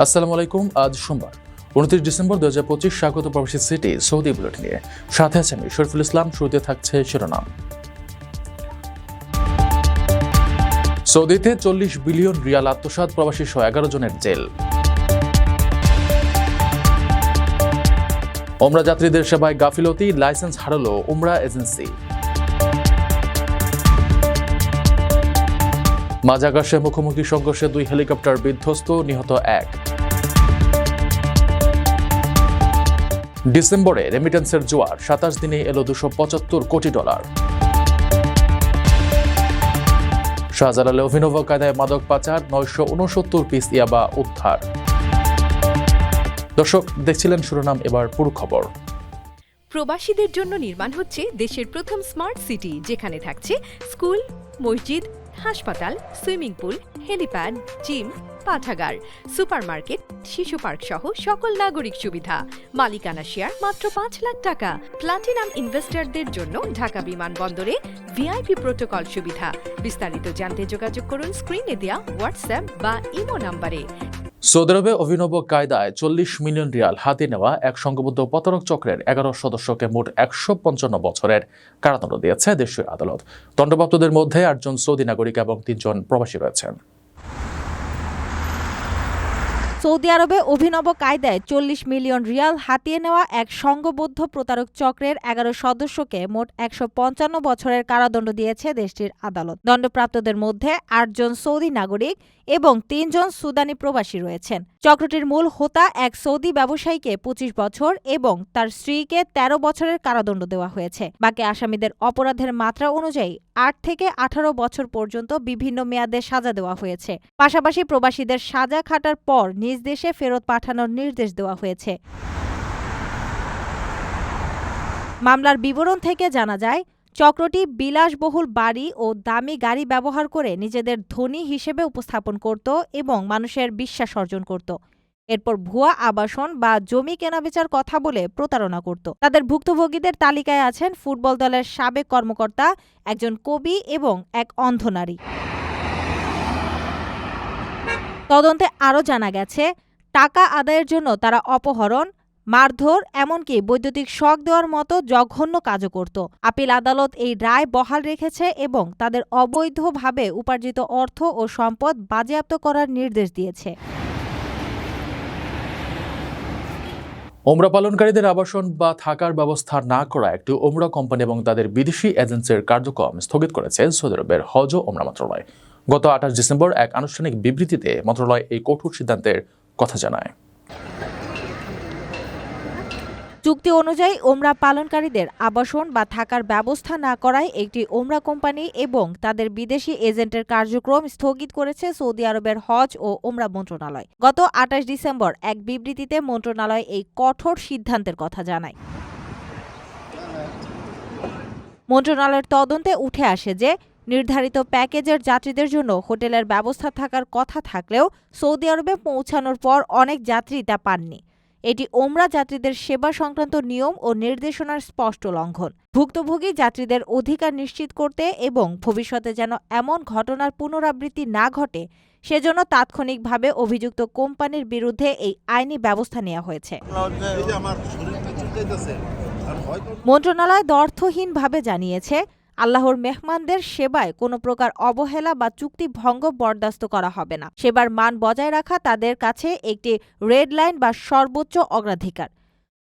আসসালামু আলাইকুম। আজ সোমবার 29 ডিসেম্বর 2025। স্বাগত প্রবাসী সিটি সৌদি বুলেটিন নিয়ে। সাথে আছে আমি শরীফুল ইসলাম। শুরুতে থাকছে শিরোনাম। সৌদিতে 40 বিলিয়ন রিয়াল আত্মসাৎ, প্রবাসী সহ 11 জনের জেল। ওমরা যাত্রীদের সেবায় গাফিলতি, লাইসেন্স হারালো ওমরা এজেন্সি। মাঝ আকাশে মুখোমুখি সংঘর্ষে 2 হেলিকপ্টার বিধ্বস্ত, নিহত 1। ডিসেম্বরে রেমিটেন্সের জোয়ার, 27 দিনে এলো $275 কোটি। শাহজালালে অভিনব কায়দায় মাদক পাচার, 969 পিস ইয়াবা উদ্ধার। দর্শক দেখছিলেন শিরোনাম, এবার পুরো খবর। প্রবাসীদের জন্য নির্মাণ হচ্ছে দেশের প্রথম স্মার্ট সিটি, যেখানে থাকছে স্কুল, মসজিদ, হাসপাতাল, সুইমিং পুল, হেলিপ্যাড, জিম, পাঠাগার, সুপারমার্কেট, শিশু পার্ক সহ সকল নাগরিক সুবিধা। মালিকানা শেয়ার মাত্র 5 লাখ টাকা। প্লাটিনাম ইনভেস্টরদের জন্য ঢাকা বিমানবন্দরে ভিআইপি প্রোটোকল সুবিধা। বিস্তারিত জানতে যোগাযোগ করুন স্ক্রিনে দেয়া হোয়াটসঅ্যাপ বা ইমো নাম্বারে। সৌদি আরবে অভিনব কায়দায় 40 মিলিয়ন রিয়াল হাতে নেওয়া এক সংঘবদ্ধ প্রতারক চক্রের 11 সদস্যকে মোট 155 বছরের কারাদণ্ড দিয়েছে দেশীয় আদালত। দণ্ডপ্রাপ্তদের মধ্যে 8 জন সৌদি নাগরিক এবং 3 জন প্রবাসী রয়েছেন। সৌদি আরবে অভিনব কায়দায় 40 মিলিয়ন রিয়াল হাতিয়ে নেওয়া এক সংঘবদ্ধ প্রতারক চক্রের 11 সদস্যকে মোট 155 বছরের কারাদণ্ড দিয়েছে দেশটির আদালত। দণ্ডপ্রাপ্তদের মধ্যে 8 জন সৌদি নাগরিক এবং 3 জন সুদানি প্রবাসী রয়েছেন। চক্রটির মূল হোতা এক সৌদি ব্যবসায়ীকে 25 বছর এবং তার স্ত্রীকে 13 বছরের কারাদণ্ড দেওয়া হয়েছে। বাকি আসামিদের অপরাধের মাত্রা অনুযায়ী 8 থেকে 18 বছর পর্যন্ত বিভিন্ন মেয়াদে সাজা দেওয়া হয়েছে। পাশাপাশি প্রবাসীদের সাজা খাটার পর নিজ দেশে ফেরত পাঠানোর নির্দেশ দেওয়া হয়েছে। মামলার বিবরণ থেকে জানা যায়, চক্রটি বিলাসবহুল বাড়ি ও দামি গাড়ি ব্যবহার করে নিজেদের ধনী হিসেবে উপস্থাপন করত এবং মানুষের বিশ্বাস অর্জন করত। এরপর ভুয়া আবাসন বা জমি কেনাবেচার কথা বলে প্রতারণা করত। তাদের ভুক্তভোগীদের তালিকায় আছেন ফুটবল দলের সাবেক কর্মকর্তা, একজন কবি এবং এক অন্ধ নারী। তদন্তে আরও জানা গেছে, টাকা আদায়ের জন্য তারা অপহরণ, মারধর, এমনকি বৈদ্যুতিক শক দেওয়ার মতো জঘন্য কাজও করত। আপিল আদালত এই রায় বহাল রেখেছে এবং তাদের অবৈধভাবে উপার্জিত অর্থ ও সম্পদ বাজেয়াপ্ত করার নির্দেশ দিয়েছে। ওমরা পালনকারীদের আবাসন বা থাকার ব্যবস্থা না করা একটি ওমরা কোম্পানি এবং তাদের বিদেশি এজেন্সির কার্যক্রম স্থগিত করেছে সৌদি আরবের হজ ও ওমরা মন্ত্রণালয়। গত 28 ডিসেম্বর এক আনুষ্ঠানিক বিবৃতিতে মন্ত্রণালয় এই কঠোর সিদ্ধান্তের কথা জানায়। চুক্তি অনুযায়ী ওমরা পালনকারীদের আবাসন বা থাকার ব্যবস্থা না করায় একটি ওমরা কোম্পানি এবং তাদের বিদেশি এজেন্টের কার্যক্রম স্থগিত করেছে সৌদি আরবের হজ ও ওমরা মন্ত্রণালয়। গত 28 ডিসেম্বর এক বিবৃতিতে মন্ত্রণালয় এই কঠোর সিদ্ধান্তের কথা জানায়। মন্ত্রণালয়ের তদন্তে উঠে আসে যে নির্ধারিত প্যাকেজের যাত্রীদের জন্য হোটেলের ব্যবস্থা থাকার কথা থাকলেও সৌদি আরবে পৌঁছানোর পর অনেক যাত্রী তা পাননি। এটি ওমরা যাত্রীদের সেবা সংক্রান্ত নিয়ম ও নির্দেশনার স্পষ্ট লঙ্ঘন। ভুক্তভোগী যাত্রীদের অধিকার নিশ্চিত করতে এবং ভবিষ্যতে যেন এমন ঘটনার পুনরাবৃত্তি না ঘটে, সেজন্য তাৎক্ষণিকভাবে অভিযুক্ত কোম্পানির বিরুদ্ধে এই আইনি ব্যবস্থা নেওয়া হয়েছে। মন্ত্রণালয় অর্থহীনভাবে জানিয়েছে, আল্লাহর মেহমানদের সেবায় কোনো প্রকার অবহেলা বা চুক্তি ভঙ্গ বরদাস্ত করা হবে না। সেবার মান বজায় রাখা তাদের কাছে একটি রেড লাইন বা সর্বোচ্চ অগ্রাধিকার।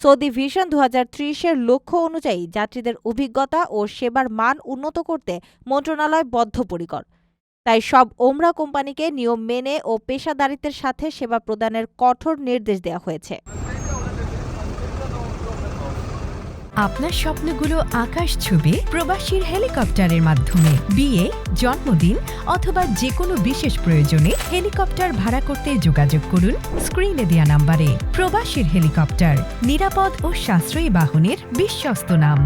সৌদি ভিশন 2030-এর লক্ষ্য অনুযায়ী যাত্রীদের অভিজ্ঞতা ও সেবার মান উন্নত করতে মন্ত্রণালয় বদ্ধপরিকর। তাই সব ওমরা কোম্পানিকে নিয়ম মেনে ও পেশাদারিত্বের সাথে সেবা প্রদানের কঠোর নির্দেশ দেওয়া হয়েছে। আপনার স্বপ্নগুলো আকাশ ছুবে প্রবাসীর হেলিকপ্টারের মাধ্যমে। বিয়ে, জন্মদিন অথবা যে কোনো বিশেষ প্রয়োজনে হেলিকপ্টার ভাড়া করতে যোগাযোগ করুন স্ক্রিনে দেয়া নাম্বারে। প্রবাসীর হেলিকপ্টার, নিরাপদ ও সাশ্রয়ী বাহনের বিশ্বস্ত নাম।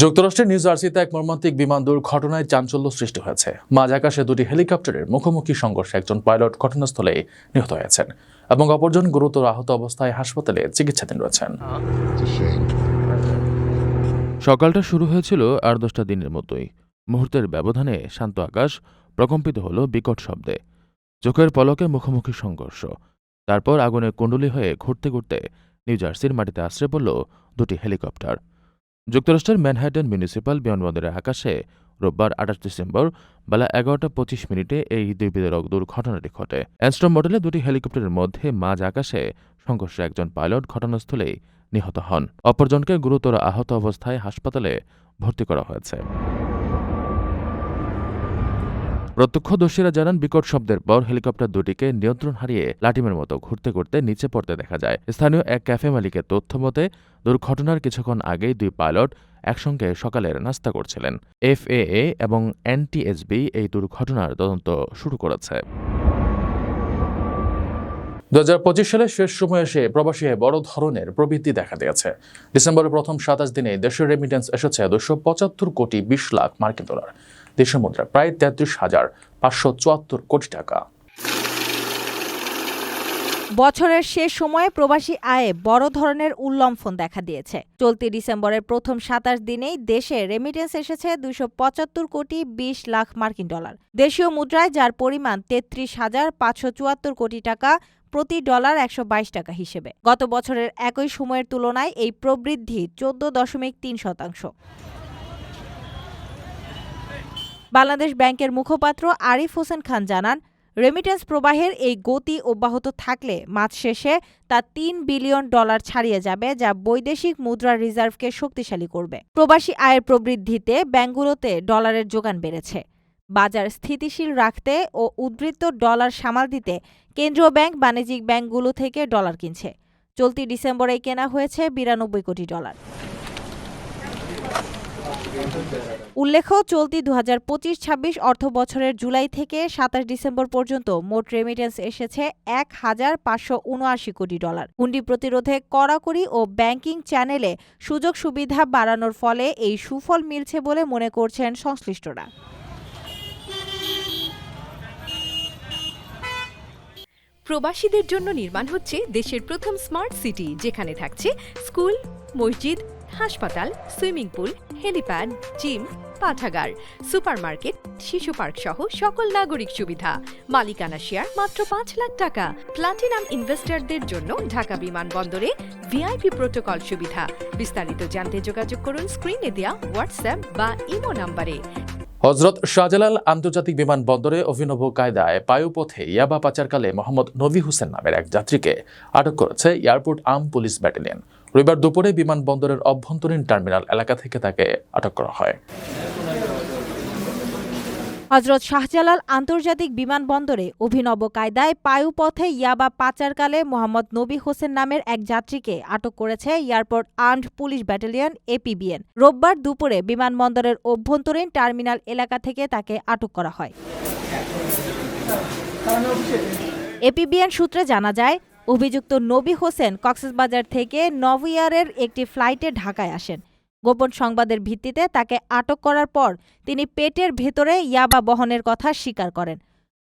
যুক্তরাষ্ট্রের নিউ জার্সিতে এক মর্মান্তিক বিমান দুর্ঘটনায় চাঞ্চল্য সৃষ্টি হয়েছে। মাঝ আকাশে 2টি হেলিকপ্টারের মুখোমুখি সংঘর্ষে একজন পাইলট ঘটনাস্থলে নিহত হয়েছেন এবং অপরজন গুরুতর আহত অবস্থায় হাসপাতালে চিকিৎসাধীন রয়েছেন। সকালটা শুরু হয়েছিল আর 10টা দিনের মতোই। মুহূর্তের ব্যবধানে শান্ত আকাশ প্রকম্পিত হলো বিকট শব্দে। চোখের পলকে মুখোমুখি সংঘর্ষ। তারপর আগুনে কুণ্ডলী হয়ে ঘুরতে ঘুরতে নিউ জার্সির মাটিতে আশ্রয় পড়ল দুটি হেলিকপ্টার। যুক্তরাষ্ট্রের ম্যানহাটন মিউনিসিপাল বিমানবন্দরের আকাশে রোববার ২৮ ডিসেম্বর বেলা ১১টা ২৫ এই দুই বিস্ফোরক দুর্ঘটনাটি ঘটে। অ্যানস্ট্রম মডেলে দুটি হেলিকপ্টারের মধ্যে মাঝ আকাশে সংঘর্ষে একজন পাইলট ঘটনাস্থলেই নিহত হন। অপরজনকে গুরুতর আহত অবস্থায় হাসপাতালে ভর্তি করা হয়েছে। প্রত্যক্ষদর্শীরা জানান, বিকট শব্দের পর হেলিকপ্টার দুটিকে নিয়ন্ত্রণ হারিয়ে লাটিমের মতো ঘুরতে ঘুরতে নিচে পড়তে দেখা যায়। স্থানীয় এক ক্যাফে মালিকের তথ্য মতে দুর্ঘটনার কিছুক্ষণ আগেই দুই পাইলট একসঙ্গে সকালের নাস্তা করছিলেন। FAA এবং NTSB এই দুর্ঘটনার তদন্ত শুরু করেছে। ২০২৫ সালের শেষ সময়ে এসে প্রবাসী বড় ধরনের প্রবৃদ্ধি দেখা দিয়েছে। ডিসেম্বরের প্রথম ২৭ দিনে দেশের রেমিটেন্স এসেছে ২৭৫ কোটি ২০ লাখ মার্কিন ডলার, দেশের মুদ্রা প্রায় ৩৩,৫৭৪ কোটি টাকা। বছরের শেষ সময়ে প্রবাসী আয়ে বড় ধরনের উল্লম্ফন দেখা দিয়েছে। চলতি ডিসেম্বরের প্রথম ২৭ দিনেই দেশে রেমিটেন্স এসেছে ২৭৫ কোটি ২০ লাখ মার্কিন ডলার, দেশীয় মুদ্রায় যার পরিমাণ ৩৩,৫৭৪ কোটি টাকা, প্রতি ডলার ১২২ টাকা হিসেবে। গত বছরের একই সময়ের তুলনায় এই প্রবৃদ্ধি ১৪.৩%। বাংলাদেশ ব্যাংকের মুখপাত্র আরিফ হোসেন খান জানান, রেমিটেন্স প্রবাহের এই গতি অব্যাহত থাকলে মাস শেষে তা $৩ বিলিয়ন ছাড়িয়ে যাবে, যা বৈদেশিক মুদ্রার রিজার্ভকে শক্তিশালী করবে। প্রবাসী আয়ের প্রবৃদ্ধিতে ব্যাংকগুলোতে ডলারের যোগান বেড়েছে। বাজার স্থিতিশীল রাখতে ও উদ্ধৃত ডলার সামাল দিতে কেন্দ্রীয় ব্যাংক বাণিজ্যিক ব্যাংকগুলো থেকে ডলার কিনছে। চলতি ডিসেম্বরে কেনা হয়েছে $৯২ কোটি। উল্লেখ্য, চলতি ২০২৫-২৬ অর্থবছরের জুলাই থেকে ২৭ ডিসেম্বর পর্যন্ত মোট রেমিটেন্স এসেছে $১,৫৭৯ কোটি। হুন্ডি প্রতিরোধে কড়াকড়ি ও ব্যাংকিং চ্যানেলে সুযোগ সুবিধা বাড়ানোর ফলে এই সুফল মিলছে বলে মনে করছেন সংশ্লিষ্টরা। প্রবাসীদের জন্য নির্মাণ হচ্ছে দেশের প্রথম স্মার্ট সিটি, যেখানে থাকছে স্কুল, মসজিদ, হাসপাতাল, সুইমিং পুল, হেলিপ্যাড, জিম, পাঠাগার, সুপারমার্কেট, শিশু পার্ক সহ সকল নাগরিক সুবিধা। মালিকানা শেয়ার মাত্র ৫ লাখ টাকা। প্লাটিনাম ইনভেস্টরদের জন্য ঢাকা বিমানবন্দরে VIP প্রোটোকল সুবিধা। বিস্তারিত জানতে যোগাযোগ করুন স্ক্রিনে দেয়া হোয়াটসঅ্যাপ বা ইমো নম্বরে। হযরত শাহজালাল আন্তর্জাতিক বিমানবন্দরে অভিনব কায়দায় বায়ুপথে ইয়াবা পাচারকালে মোহাম্মদ নবী হোসেন নামের এক যাত্রীকে আটক করেছে এয়ারপোর্ট আর্ম পুলিশ ব্যাটালিয়ন। রবিবার দুপুরে বিমানবন্দরের অভ্যন্তরীণ টার্মিনাল এলাকা থেকে তাকে আটক করা হয়। হযরত শাহজালাল আন্তর্জাতিক বিমানবন্দরে অভিনব কায়দায় বায়ুপথে ইয়াবা পাচারকালে মোহাম্মদ নবী হোসেন নামের এক যাত্রীকে আটক করেছে airport armed police battalion APBN। রোববার দুপুরে বিমানবন্দরের অভ্যন্তরীণ টার্মিনাল এলাকা থেকে তাকে আটক করা হয়। APBN সূত্রে জানা যায়, অভিযুক্ত নবী হোসেন কক্সবাজার থেকে নভোএয়ারের একটি ফ্লাইটে ঢাকায় আসেন। গোপন সংবাদের ভিত্তিতে তাকে আটক করার পর তিনি পেটের ভেতরে ইয়াবা বহনের কথা স্বীকার করেন।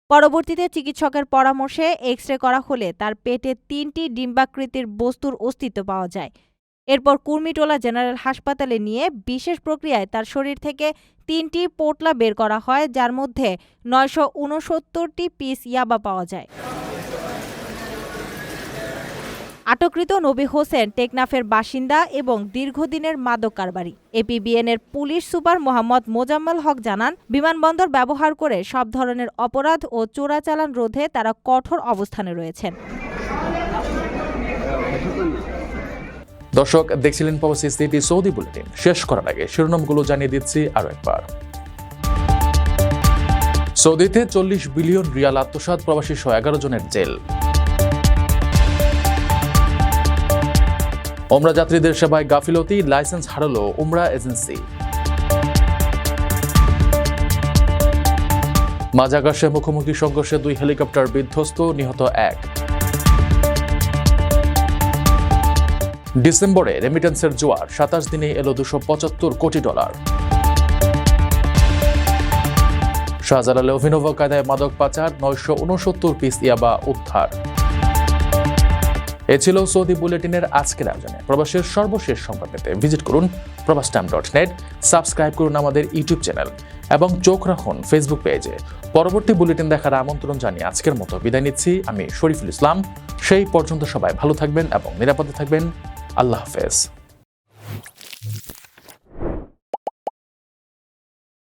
পরবর্তীতে চিকিৎসকের পরামর্শে এক্স-রে করা হলে তার পেটে ৩টি ডিম্বাকৃতির বস্তুর অস্তিত্ব পাওয়া যায়। এরপর কুর্মিটোলা জেনারেল হাসপাতালে নিয়ে বিশেষ প্রক্রিয়ায় তার শরীর থেকে ৩টি পোটলা বের করা হয়, যার মধ্যে ৯৬৯টি পিস ইয়াবা পাওয়া যায়। আটককৃত নবী হোসেন টেকনাফের বাসিন্দা এবং দীর্ঘদিনের মাদক কারবারি। APBN-এর পুলিশ সুপার মোহাম্মদ মোজাম্মেল হক জানান, বিমানবন্দর ব্যবহার করে সব ধরনের অপরাধ ও চোরাচালান রোধে তারা কঠোর অবস্থানে রয়েছেন। দর্শক, দেখছিলেন প্রবাসী সিটি সৌদি বুলেটিন। শেষ করার আগে শিরোনামগুলো জানিয়ে দিচ্ছি আরও একবার। সৌদিতে 40 বিলিয়ন রিয়াল আত্মসাৎ, প্রবাসী সহ 11 জনের জেল। ওমরা যাত্রীদের সেবায় গাফিলতি, লাইসেন্স হারালো উমরা এজেন্সি। মাঝ আকাশে মুখোমুখি সংঘর্ষে 2 হেলিকপ্টার বিধ্বস্ত, নিহত 1। ডিসেম্বরে রেমিটেন্সের জোয়ার, 27 দিনে এলো $275 কোটি। শাহজালালে অভিনব কায়দায় মাদক পাচার, 969 পিস ইয়াবা উদ্ধার। এ ছিল সৌদি বুলেটিনের আজকের আয়োজনে। প্রবাসের সর্বশেষ সংবাদ পেতে ভিজিট করুন probastime.net, সাবস্ক্রাইব করুন আমাদের ইউটিউব চ্যানেল এবং চোখ রাখুন ফেসবুক পেজে। পরবর্তী বুলেটিন দেখার আমন্ত্রণ জানিয়ে আজকের মতো বিদায় নিচ্ছি। আমি শরীফুল ইসলাম। সেই পর্যন্ত সবাই ভালো থাকবেন এবং নিরাপদে থাকবেন। আল্লাহ হাফেজ।